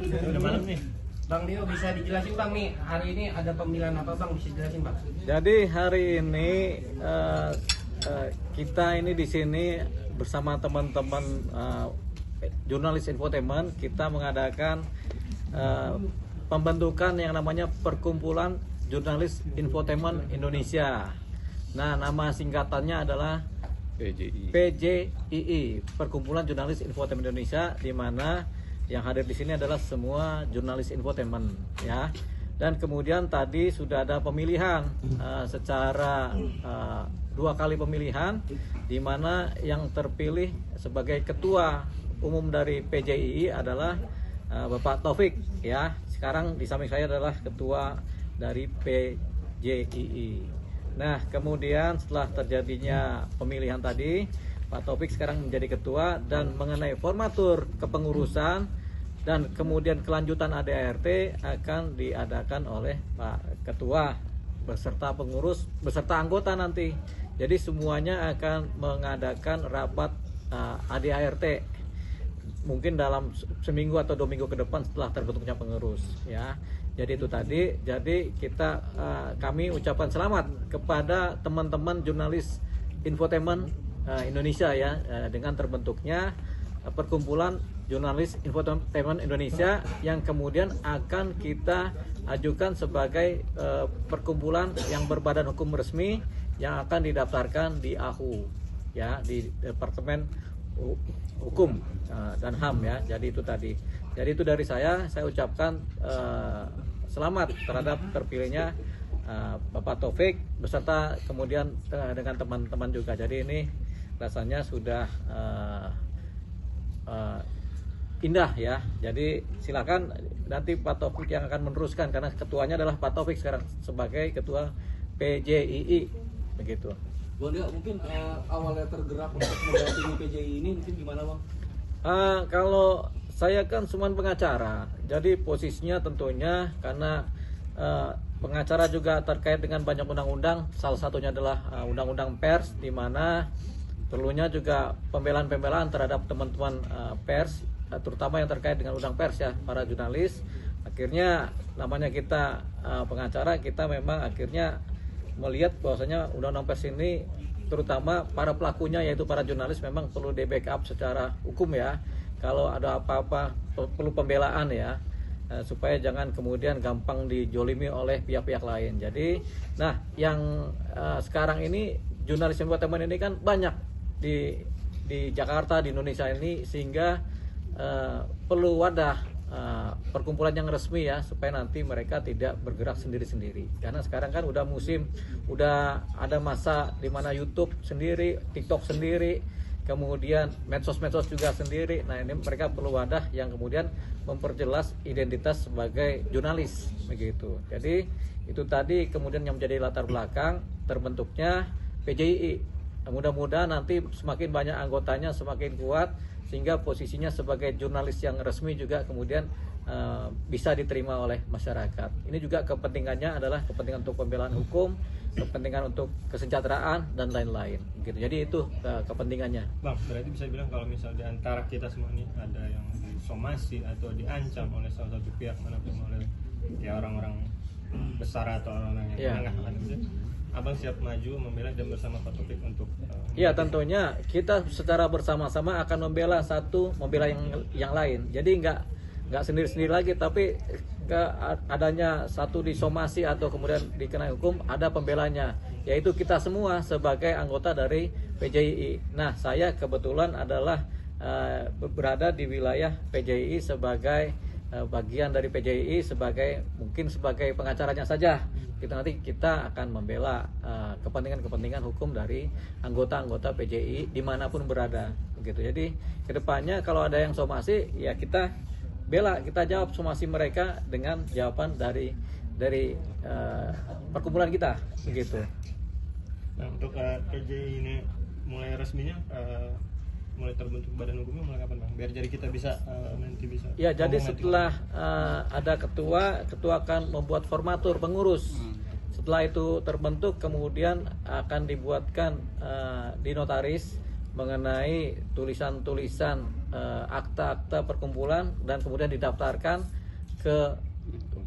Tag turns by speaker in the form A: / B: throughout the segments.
A: Udah malam nih. Bang Dio, bisa dijelasin Bang nih, hari ini ada pemilihan apa Bang, bisa dijelasin Bang?
B: Jadi hari ini kita ini di sini bersama teman-teman jurnalis infotainment, kita mengadakan pembentukan yang namanya Perkumpulan Jurnalis Infotainment Indonesia. Nah, nama singkatannya adalah PJII, Perkumpulan Jurnalis Infotainment Indonesia, di mana yang hadir di sini adalah semua jurnalis infotainment, ya. Dan kemudian tadi sudah ada pemilihan secara 2 kali pemilihan, di mana yang terpilih sebagai ketua umum dari PJII adalah Bapak Taufik, ya. Sekarang di samping saya adalah ketua dari PJII. Nah, kemudian setelah terjadinya pemilihan tadi, Pak Taufik sekarang menjadi ketua, dan mengenai formatur kepengurusan dan kemudian kelanjutan ADART akan diadakan oleh Pak Ketua beserta pengurus beserta anggota nanti. Jadi semuanya akan mengadakan rapat ADART mungkin dalam seminggu atau 2 minggu ke depan setelah terbentuknya pengurus, ya. Jadi itu tadi. Jadi kami ucapkan selamat kepada teman-teman jurnalis infotainment Indonesia, ya, dengan terbentuknya Perkumpulan Jurnalis Infotainment Indonesia, yang kemudian akan kita ajukan sebagai perkumpulan yang berbadan hukum resmi yang akan didaftarkan di AHU, ya, di Departemen Hukum dan HAM, ya. Jadi itu tadi. Jadi itu dari saya ucapkan selamat terhadap terpilihnya Bapak Taufik beserta kemudian dengan teman-teman juga. Jadi ini rasanya sudah indah, ya. Jadi silakan nanti Pak Taufik yang akan meneruskan, karena ketuanya adalah Pak Taufik sekarang sebagai ketua PJII, begitu.
C: Bang Dio, mungkin awalnya tergerak untuk mendampingi PJII ini mungkin gimana Bang?
B: Kalau saya kan cuma pengacara, jadi posisinya tentunya karena pengacara juga terkait dengan banyak undang-undang, salah satunya adalah undang-undang pers, di mana perlunya juga pembelaan-pembelaan terhadap teman-teman pers, terutama yang terkait dengan undang pers, ya, para jurnalis. Akhirnya namanya kita pengacara, kita memang akhirnya melihat bahwasanya undang-undang pers ini, terutama para pelakunya yaitu para jurnalis, memang perlu di backup secara hukum, ya. Kalau ada apa-apa perlu pembelaan, ya, supaya jangan kemudian gampang dijolimi oleh pihak-pihak lain. Jadi, nah, yang sekarang ini jurnalis infotainment ini kan banyak di Jakarta, di Indonesia ini, sehingga perlu wadah perkumpulan yang resmi, ya, supaya nanti mereka tidak bergerak sendiri-sendiri. Karena sekarang kan udah musim, udah ada masa di mana YouTube sendiri, TikTok sendiri, kemudian medsos-medsos juga sendiri. Nah, ini mereka perlu wadah yang kemudian memperjelas identitas sebagai jurnalis, begitu. Jadi itu tadi kemudian yang menjadi latar belakang terbentuknya PJII. Nah, mudah-mudahan nanti semakin banyak anggotanya, semakin kuat, sehingga posisinya sebagai jurnalis yang resmi juga kemudian bisa diterima oleh masyarakat. Ini juga kepentingannya adalah kepentingan untuk pembelaan hukum, kepentingan untuk kesejahteraan, dan lain-lain, gitu. Jadi itu kepentingannya.
A: Bang, berarti bisa bilang kalau misal di antara kita semua ini ada yang disomasi atau diancam oleh salah satu pihak manapun, oleh ya orang-orang besar atau orang-orang yang menengah, Abang siap maju membela dan bersama Pak Taufik untuk
B: ya, tentunya kita secara bersama-sama akan membela yang lain. Jadi nggak sendiri-sendiri lagi, tapi adanya satu disomasi atau kemudian dikenai hukum, ada pembelanya, yaitu kita semua sebagai anggota dari PJII. Nah, saya kebetulan adalah berada di wilayah PJII sebagai bagian dari PJII, mungkin sebagai pengacaranya saja. Nanti kita akan membela kepentingan-kepentingan hukum dari anggota-anggota PJII dimanapun berada, begitu. Jadi kedepannya kalau ada yang somasi, ya kita bela, kita jawab somasi mereka dengan jawaban dari perkumpulan kita, begitu.
A: Nah untuk PJI ini mulai resminya mulai terbentuk badan hukumnya mulai kapan Bang? Biar jadi kita bisa nanti bisa.
B: Ya, jadi setelah ada ketua akan membuat formatur pengurus. Setelah itu terbentuk, kemudian akan dibuatkan di notaris mengenai tulisan-tulisan akta-akta perkumpulan dan kemudian didaftarkan ke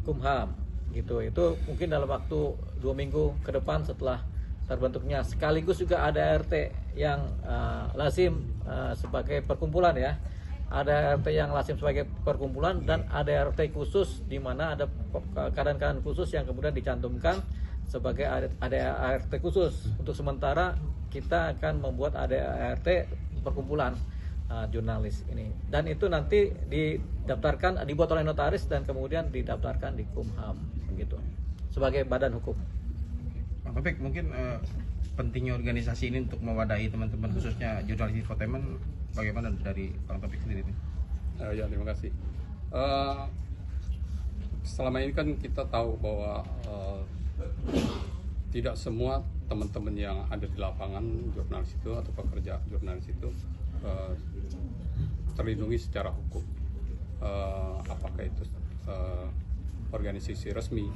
B: Kumham gitu. Itu mungkin dalam waktu 2 minggu ke depan setelah terbentuknya. Sekaligus juga ada RT yang lazim sebagai perkumpulan ya. Ada RT yang lazim sebagai perkumpulan dan ada RT khusus di mana ada keadaan-keadaan khusus yang kemudian dicantumkan sebagai ART khusus. Untuk sementara kita akan membuat ART perkumpulan jurnalis ini, dan itu nanti didaftarkan, dibuat oleh notaris dan kemudian didaftarkan di Kumham begitu sebagai badan hukum.
D: Bang Taufik, mungkin pentingnya organisasi ini untuk mewadahi teman-teman khususnya jurnalis infotainment, bagaimana dari Bang Taufik sendiri?
E: Ya, terima kasih. Selama ini kan kita tahu bahwa tidak semua teman-teman yang ada di lapangan jurnalis itu atau pekerja jurnalis itu terlindungi secara hukum. Apakah itu organisasi resmi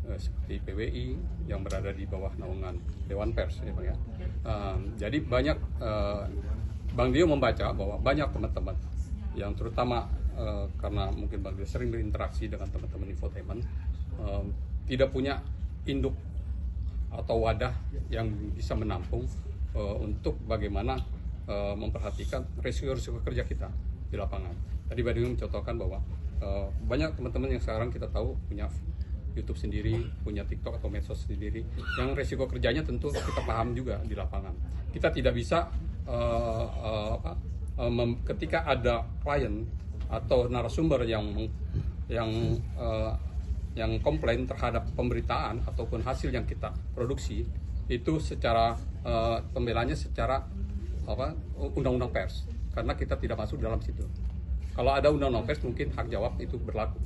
E: seperti PWI yang berada di bawah naungan Dewan Pers ya Bang ya. Jadi banyak Bang Dio membaca bahwa banyak teman-teman yang terutama karena mungkin Bang Dio sering berinteraksi dengan teman-teman infotainment tidak punya induk atau wadah yang bisa menampung untuk bagaimana memperhatikan risiko-risiko kerja kita di lapangan. Tadi Bang Dio mencontohkan bahwa banyak teman-teman yang sekarang kita tahu punya YouTube sendiri, punya TikTok atau medsos sendiri, yang risiko kerjanya tentu kita paham juga di lapangan. Kita tidak bisa ketika ada klien atau narasumber yang komplain terhadap pemberitaan ataupun hasil yang kita produksi, itu secara pembelaannya secara undang-undang pers, karena kita tidak masuk dalam situ. Kalau ada undang-undang pers mungkin hak jawab itu berlaku.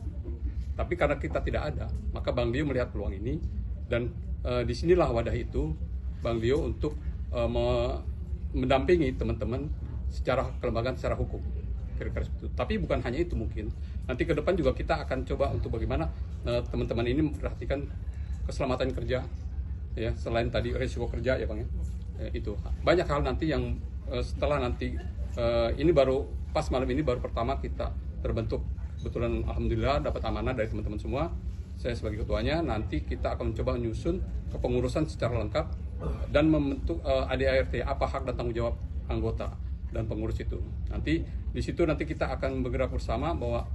E: Tapi karena kita tidak ada, maka Bang Dio melihat peluang ini, dan disinilah wadah itu Bang Dio untuk mendampingi teman-teman secara kelembagaan, secara hukum. Kira-kira seperti itu. Tapi bukan hanya itu, mungkin nanti ke depan juga kita akan coba untuk bagaimana teman-teman ini memperhatikan keselamatan kerja, ya, selain tadi risiko kerja ya Bang ya. Itu banyak hal nanti yang setelah nanti ini baru pas malam ini baru pertama kita terbentuk. Kebetulan alhamdulillah dapat amanah dari teman-teman semua. Saya sebagai ketuanya, nanti kita akan mencoba menyusun kepengurusan secara lengkap dan membentuk ADART, apa hak dan tanggung jawab anggota dan pengurus itu. Nanti di situ nanti kita akan bergerak bersama bahwa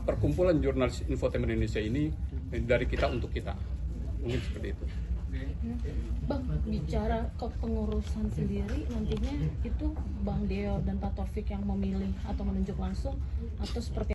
E: perkumpulan jurnalis infotainment Indonesia ini dari kita untuk kita. Mungkin seperti itu.
F: Bang, bicara kepengurusan sendiri nantinya itu Bang Deo dan Pak Taufik yang memilih atau menunjuk langsung atau seperti